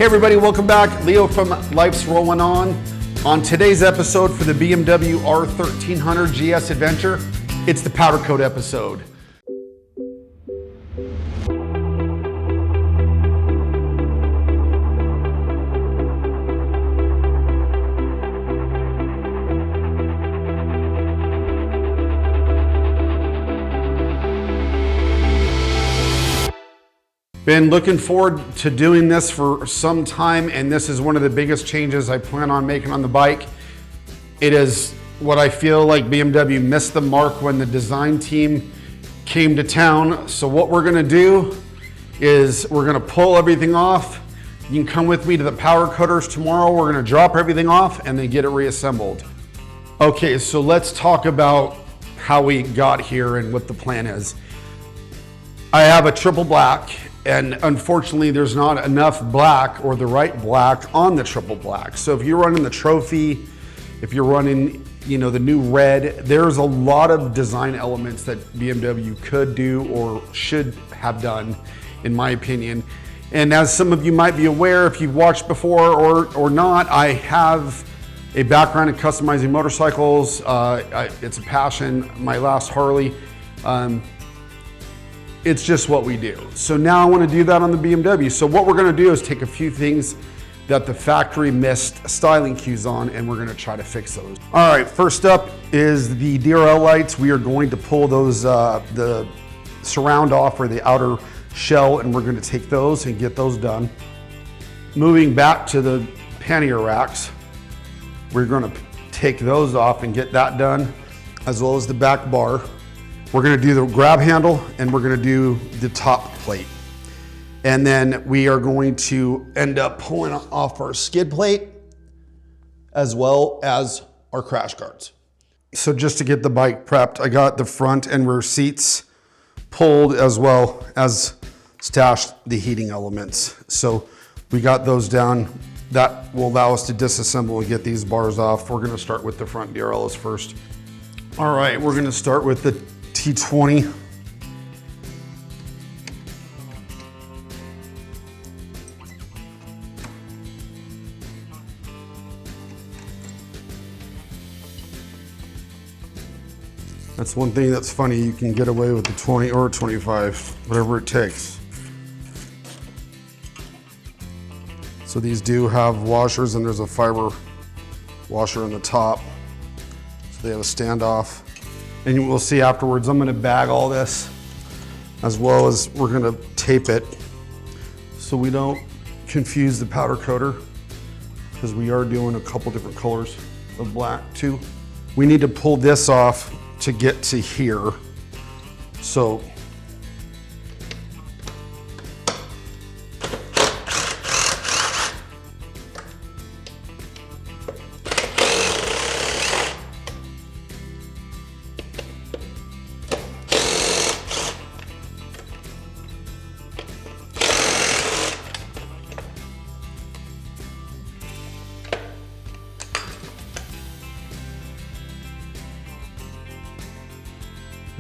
Hey everybody, welcome back. Leo from Life's Rolling On. On today's episode for the BMW R1300 GS Adventure, it's the powder coat episode. Been looking forward to doing this for some time, and this is one of the biggest changes I plan on making on the bike. It is what I feel like BMW missed the mark when the design team came to town. So what we're gonna do is we're gonna pull everything off. You can come with me to the powder coaters tomorrow. We're gonna drop everything off and then get it reassembled. Okay, so let's talk about how we got here and what the plan is. I have a triple black, and unfortunately there's not enough black or the right black on the triple black. So if you're running the Trophy, if you're running, the new red, there's a lot of design elements that BMW could do or should have done, in my opinion. And as some of you might be aware, if you've watched before or not, I have a background in customizing motorcycles. It's a passion. My last Harley, it's just what we do. So now I want to do that on the BMW. So what we're going to do is take a few things that the factory missed styling cues on, and we're going to try to fix those. All right, first up is the DRL lights. We are going to pull those, the surround off, or the outer shell, and we're going to take those and get those done. Moving back to the pannier racks, we're going to take those off and get that done, as well as the back bar. We're gonna do the grab handle, and we're gonna do the top plate. And then we are going to end up pulling off our skid plate, as well as our crash guards. So just to get the bike prepped, I got the front and rear seats pulled, as well as stashed the heating elements. So we got those down. That will allow us to disassemble and get these bars off. We're gonna start with the front DRLs first. All right, we're gonna start with the T20. That's one thing that's funny, you can get away with the 20 or 25, whatever it takes. So these do have washers, and there's a fiber washer on the top. So they have a standoff. And we'll see afterwards, I'm gonna bag all this, as well as we're gonna tape it so we don't confuse the powder coater, because we are doing a couple different colors of black too. We need to pull this off to get to here. So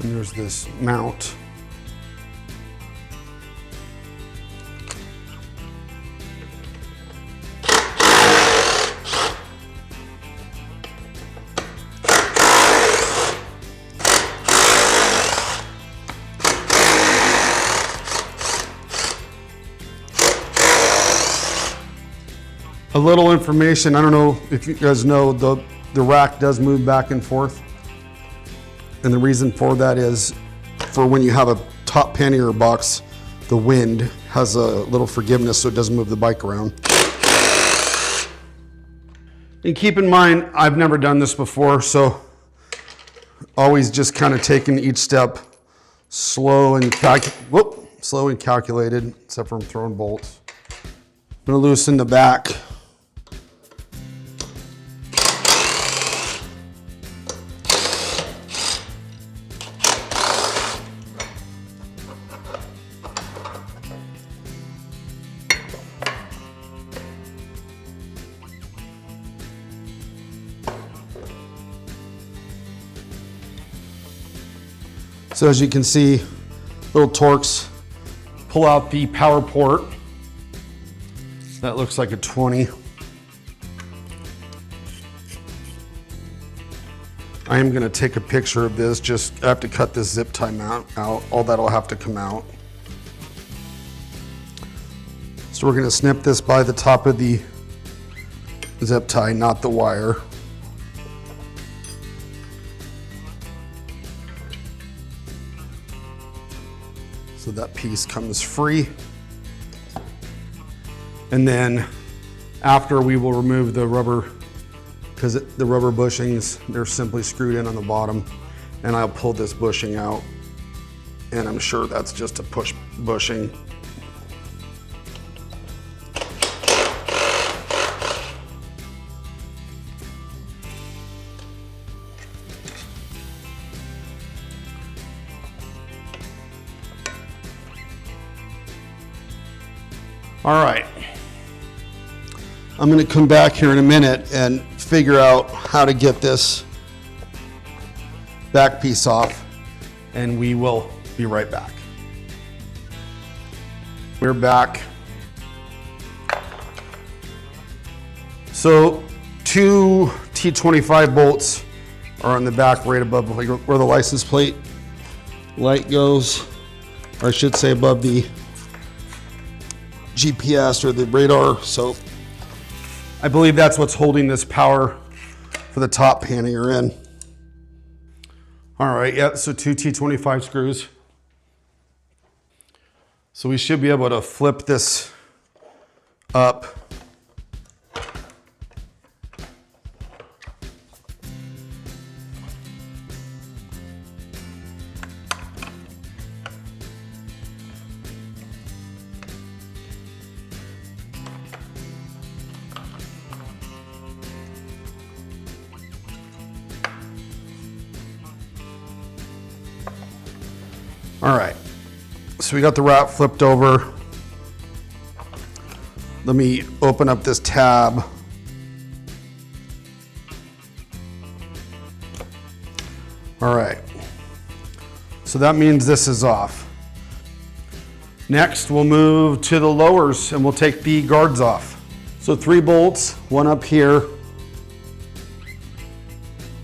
and there's this mount. A little information, I don't know if you guys know, the rack does move back and forth. And the reason for that is for when you have a top pannier box, the wind has a little forgiveness so it doesn't move the bike around. And keep in mind, I've never done this before, so always just kind of taking each step slow and calculated, except for I'm throwing bolts. I'm gonna loosen the back. So as you can see, little Torx, pull out the power port, That looks like a 20. I am gonna take a picture of this, I have to cut this zip tie mount out. All that'll have to come out. So we're gonna snip this by the top of the zip tie, not the wire. So that piece comes free. And then after, we will remove the rubber, because the rubber bushings, they're simply screwed in on the bottom. And I'll pull this bushing out, and I'm sure that's just a push bushing. All right, I'm gonna come back here in a minute and figure out how to get this back piece off, and we will be right back. We're back. So 2 T25 bolts are on the back right above where the license plate light goes, or I should say above the GPS or the radar. So I believe that's what's holding this power for the top pannier in. All right, yeah, so 2 T25 screws. So we should be able to flip this up. All right, so we got the wrap flipped over. Let me open up this tab. All right, so that means this is off. Next, we'll move to the lowers and we'll take the guards off. So 3 bolts, one up here,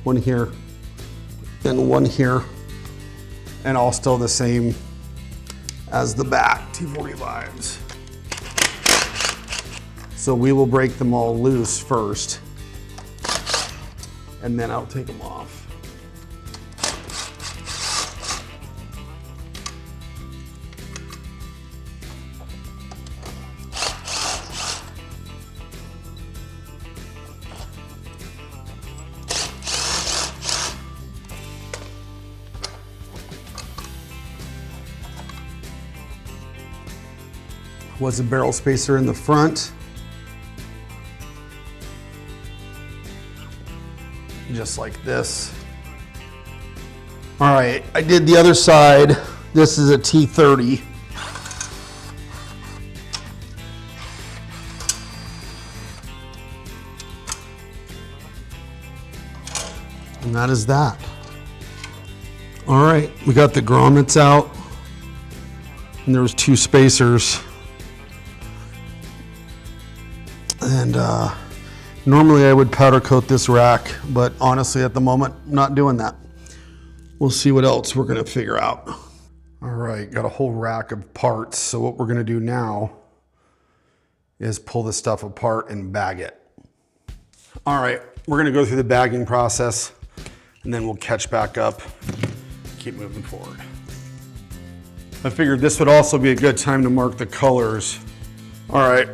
one here, and one here. And all still the same as the back T45s. So we will break them all loose first, and then I'll take them off. Was a barrel spacer in the front. Just like this. All right, I did the other side. This is a T30. And that is that. All right, we got the grommets out, and there was 2 spacers. And normally I would powder coat this rack, but honestly at the moment, I'm not doing that. We'll see what else we're gonna figure out. All right, got a whole rack of parts. So what we're gonna do now is pull this stuff apart and bag it. All right, we're gonna go through the bagging process, and then we'll catch back up, keep moving forward. I figured this would also be a good time to mark the colors. All right,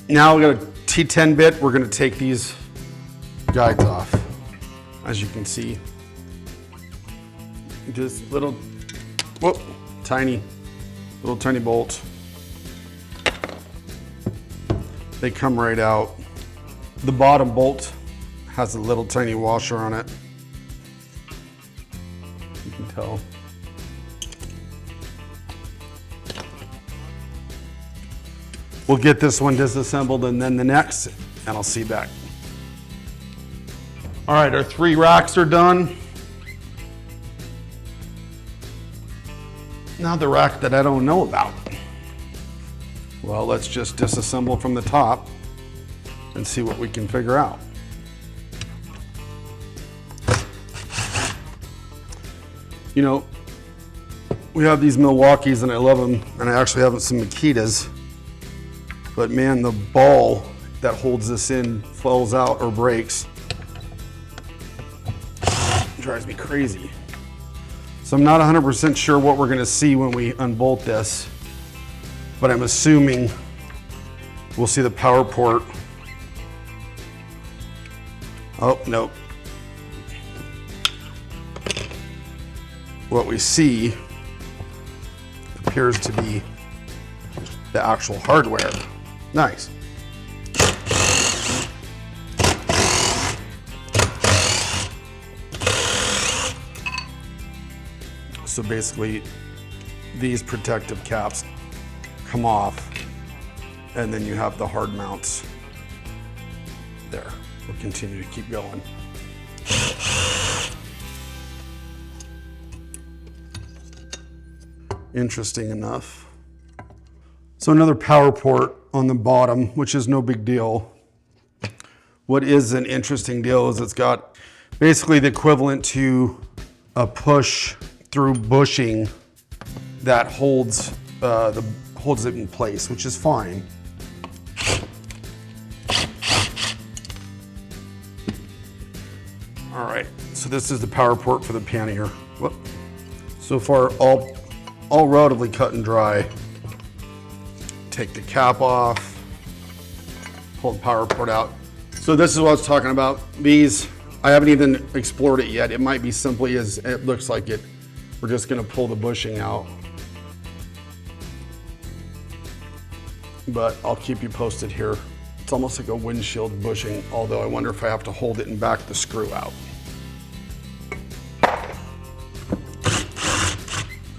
now we got a T10 bit. We're gonna take these guides off. As you can see, just little, whoop, tiny bolts. They come right out. The bottom bolt has a little tiny washer on it. You can tell. We'll get this one disassembled and then the next, and I'll see you back. All right, our 3 racks are done. Now the rack that I don't know about. Well, let's just disassemble from the top and see what we can figure out. You know, we have these Milwaukees and I love them, and I actually have some Makitas, but man, the ball that holds this in falls out or breaks. It drives me crazy. So I'm not 100% sure what we're gonna see when we unbolt this, but I'm assuming we'll see the power port. Oh, no. What we see appears to be the actual hardware. Nice. So basically, these protective caps come off, and then you have the hard mounts there. We'll continue to keep going. Interesting enough. So another power port on the bottom, which is no big deal. What is an interesting deal is it's got basically the equivalent to a push through bushing that holds it in place, which is fine. All right, so this is the power port for the Pannier. Whoop. So far, all relatively cut and dry. Take the cap off, pull the power port out. So this is what I was talking about. These, I haven't even explored it yet. It might be simply as it looks like it. We're just gonna pull the bushing out. But I'll keep you posted here. It's almost like a windshield bushing, although I wonder if I have to hold it and back the screw out.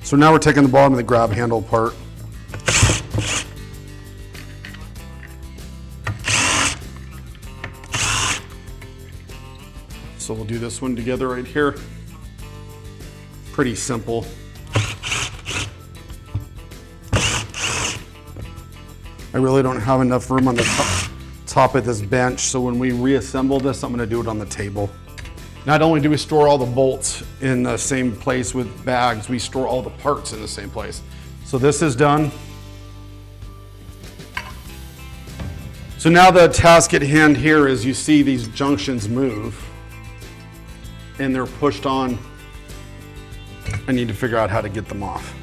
So now we're taking the bottom of the grab handle part. So we'll do this one together right here. Pretty simple. I really don't have enough room on the top of this bench, so when we reassemble this, I'm gonna do it on the table. Not only do we store all the bolts in the same place with bags, we store all the parts in the same place. So this is done. So now the task at hand here is you see these junctions move and they're pushed on. I need to figure out how to get them off.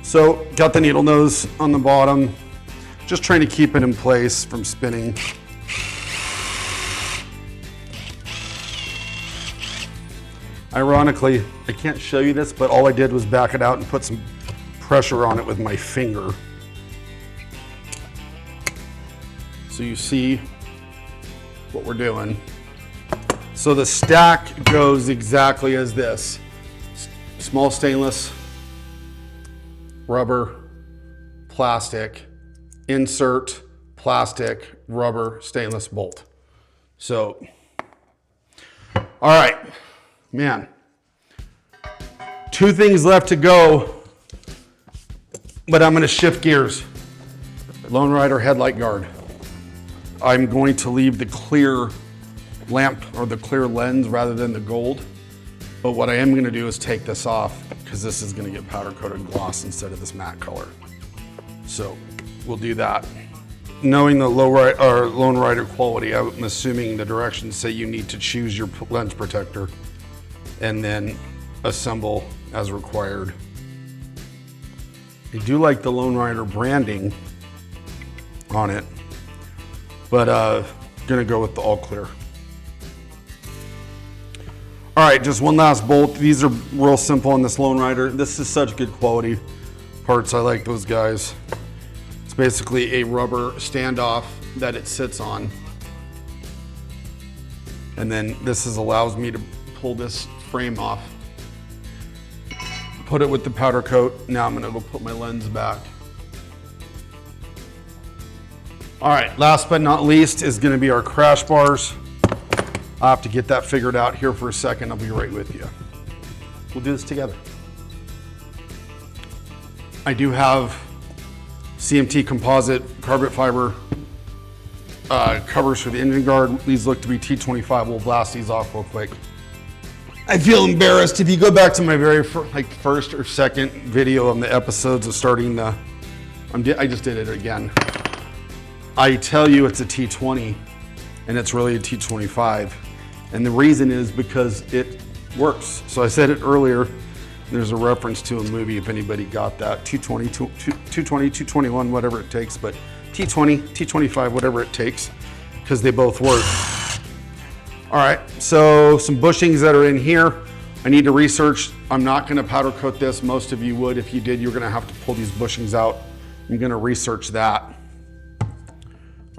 So got the needle nose on the bottom, just trying to keep it in place from spinning. Ironically, I can't show you this, but all I did was back it out and put some pressure on it with my finger. So you see what we're doing. So the stack goes exactly as this. Small stainless, rubber, plastic, insert, plastic, rubber, stainless bolt. So, all right, man. 2 things left to go, but I'm gonna shift gears. Lone Rider headlight guard. I'm going to leave the clear lamp or the clear lens rather than the gold. But what I am gonna do is take this off because this is gonna get powder coated gloss instead of this matte color. So we'll do that. Knowing the Lone Rider quality, I'm assuming the directions say you need to choose your lens protector and then assemble as required. I do like the Lone Rider branding on it, but gonna go with the all clear. All right, just one last bolt. These are real simple on this Lone Rider. This is such good quality parts. I like those guys. It's basically a rubber standoff that it sits on. And then this allows me to pull this frame off, put it with the powder coat. Now I'm gonna go put my lens back. All right, last but not least is gonna be our crash bars. I'll have to get that figured out here for a second. I'll be right with you. We'll do this together. I do have CMT composite carbon fiber covers for the engine guard. These look to be T25. We'll blast these off real quick. I feel embarrassed. If you go back to my very first or second video on the episodes of starting the, I just did it again. I tell you it's a T20 and it's really a T25. And the reason is because it works. So I said it earlier, there's a reference to a movie if anybody got that, 220, 221, whatever it takes, but T20, T25, whatever it takes, because they both work. All right, so some bushings that are in here. I need to research. I'm not gonna powder coat this. Most of you would. If you did, you're gonna have to pull these bushings out. I'm gonna research that.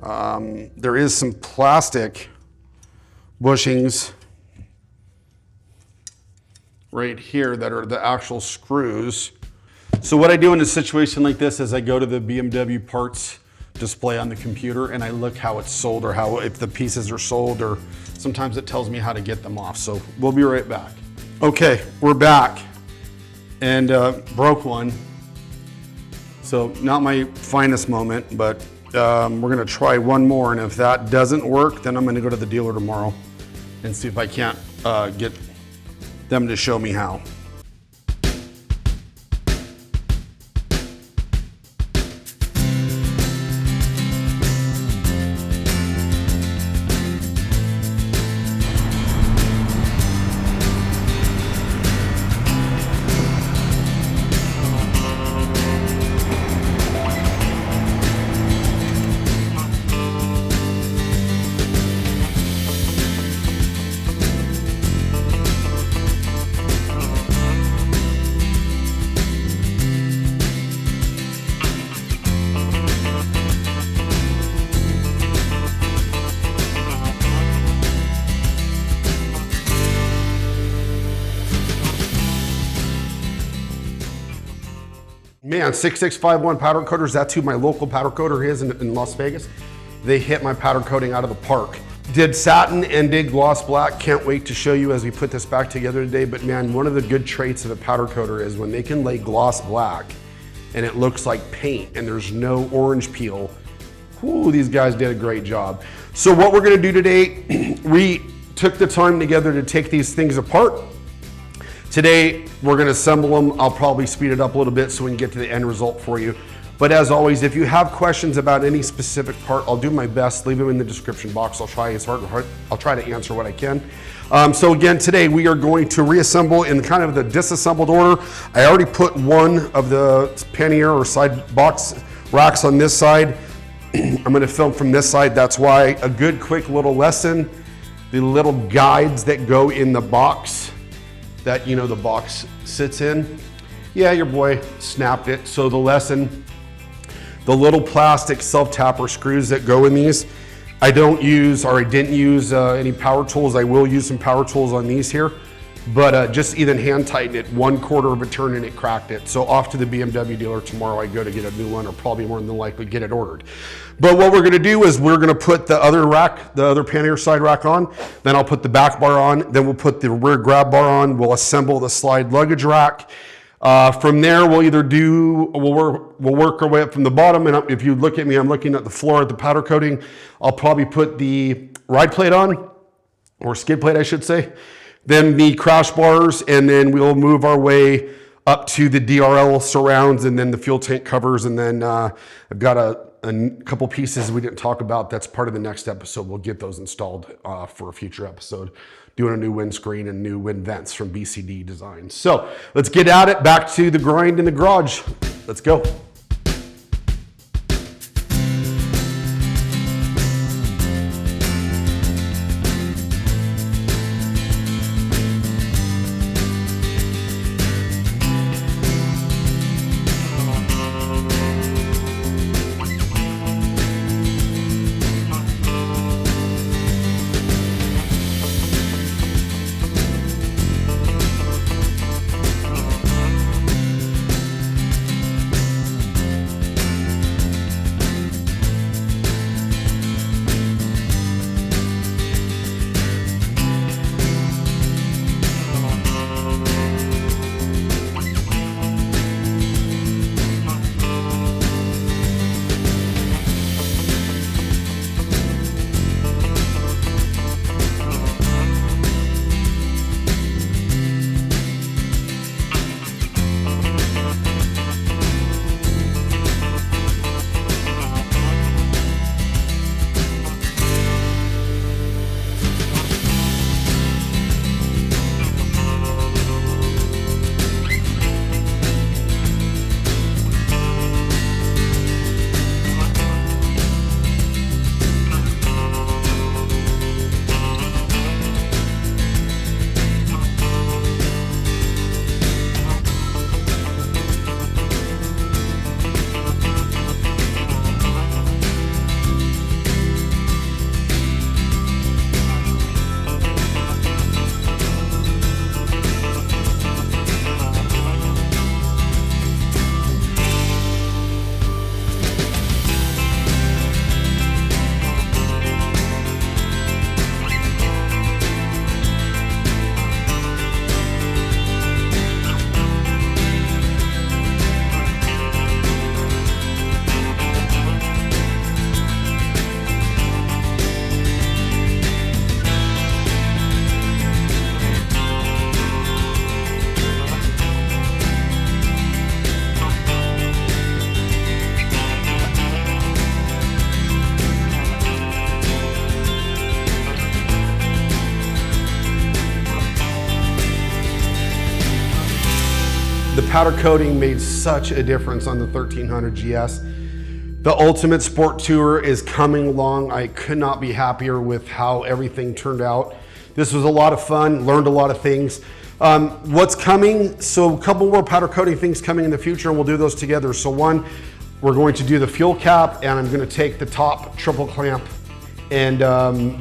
There is some plastic bushings right here that are the actual screws. So what I do in a situation like this is I go to the BMW parts display on the computer and I look how it's sold or how, if the pieces are sold, or sometimes it tells me how to get them off. So we'll be right back. Okay, we're back and broke one. So not my finest moment, but we're gonna try one more, and if that doesn't work, then I'm gonna go to the dealer tomorrow and see if I can't get them to show me how. Man, 6651 powder coaters, that's who my local powder coater is in Las Vegas. They hit my powder coating out of the park. Did satin and did gloss black. Can't wait to show you as we put this back together today. But man, one of the good traits of a powder coater is when they can lay gloss black and it looks like paint and there's no orange peel. Whoo, these guys did a great job. So what we're gonna do today, we took the time together to take these things apart. Today, we're gonna assemble them. I'll probably speed it up a little bit so we can get to the end result for you. But as always, if you have questions about any specific part, I'll do my best. Leave them in the description box. I'll try to answer what I can. So again, today we are going to reassemble in kind of the disassembled order. I already put one of the pannier or side box racks on this side. I'm gonna film from this side. That's why a good quick little lesson, the little guides that go in the box that, you know, the box sits in. Yeah, your boy snapped it. So the lesson, the little plastic self-tapper screws that go in these, I don't use, or I didn't use any power tools. I will use some power tools on these here, but just even hand tighten it 1/4 of a turn and it cracked it. So off to the BMW dealer tomorrow I go to get a new one, or probably more than likely get it ordered. But what we're gonna do is we're gonna put the other rack, the other pannier side rack on, then I'll put the back bar on, then we'll put the rear grab bar on, we'll assemble the slide luggage rack. From there, we'll either do, we'll work our way up from the bottom, and if you look at me, I'm looking at the floor at the powder coating. I'll probably put the ride plate on, or skid plate I should say, then the crash bars, and then we'll move our way up to the DRL surrounds, and then the fuel tank covers, and then I've got a couple pieces we didn't talk about. That's part of the next episode. We'll get those installed for a future episode. Doing a new windscreen and new wind vents from BCD Designs. So let's get at it. Back to the grind in the garage. Let's go. The powder coating made such a difference on the 1300 GS. The Ultimate Sport Tour is coming along. I could not be happier with how everything turned out. This was a lot of fun, learned a lot of things. What's coming? So a couple more powder coating things coming in the future, and we'll do those together. So one, we're going to do the fuel cap, and I'm gonna take the top triple clamp and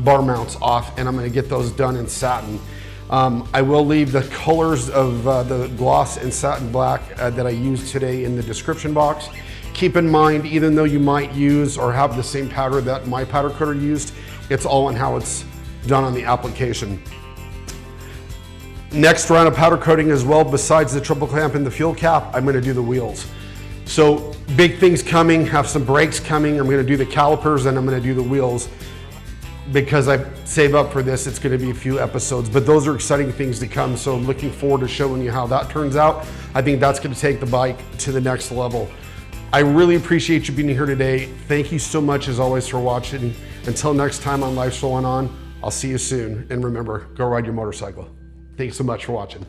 bar mounts off, and I'm gonna get those done in satin. I will leave the colors of the gloss and satin black that I used today in the description box. Keep in mind, even though you might use or have the same powder that my powder coater used, it's all in how it's done on the application. Next round of powder coating as well, besides the triple clamp and the fuel cap, I'm gonna do the wheels. So big things coming, have some brakes coming. I'm gonna do the calipers and I'm gonna do the wheels. Because I save up for this, it's gonna be a few episodes, but those are exciting things to come. So I'm looking forward to showing you how that turns out. I think that's gonna take the bike to the next level. I really appreciate you being here today. Thank you so much as always for watching. Until next time on Life's Rolling On, I'll see you soon. And remember, go ride your motorcycle. Thanks so much for watching.